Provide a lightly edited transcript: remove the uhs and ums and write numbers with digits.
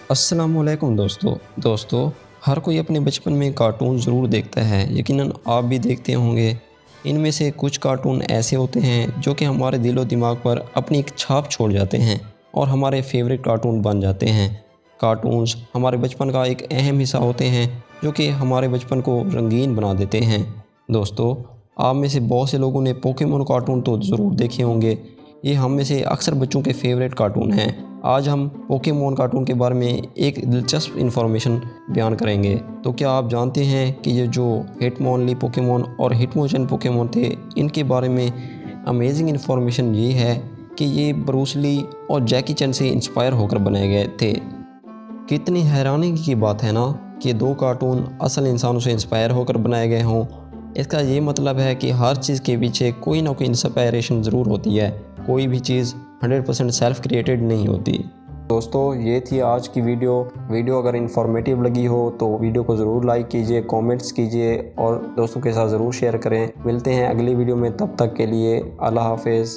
अस्सलामुअलैकुम दोस्तों हर कोई अपने बचपन में कार्टून ज़रूर देखता है। यकीनन आप भी देखते होंगे। इनमें से कुछ कार्टून ऐसे होते हैं जो कि हमारे दिलो दिमाग पर अपनी एक छाप छोड़ जाते हैं और हमारे फेवरेट कार्टून बन जाते हैं। कार्टून्स हमारे बचपन का एक अहम हिस्सा होते हैं जो कि हमारे बचपन को रंगीन बना देते हैं। दोस्तों, आप में से बहुत से लोगों ने पोकेमोन कार्टून तो ज़रूर देखे होंगे। ये हम में से अक्सर बच्चों के फेवरेट कार्टून हैं। आज हम पोकेमोन कार्टून के बारे में एक दिलचस्प इन्फॉर्मेशन बयान करेंगे। तो क्या आप जानते हैं कि ये जो हिटमोनली पोकेमोन और हिटमोचन पोकेमोन थे, इनके बारे में अमेजिंग इन्फॉर्मेशन ये है कि ये ब्रूस ली और जैकी चैन से इंस्पायर होकर बनाए गए थे। कितनी हैरानी की बात है ना कि दो कार्टून असल इंसानों से इंस्पायर होकर बनाए गए हों। इसका ये मतलब है कि हर चीज़ के पीछे कोई ना कोई इंस्पायरेशन ज़रूर होती है। कोई भी चीज़ 100% सेल्फ क्रिएटेड नहीं होती। दोस्तों, ये थी आज की वीडियो अगर इन्फॉर्मेटिव लगी हो तो वीडियो को ज़रूर लाइक कीजिए, कमेंट्स कीजिए और दोस्तों के साथ ज़रूर शेयर करें। मिलते हैं अगली वीडियो में, तब तक के लिए अल्लाह हाफ़िज़।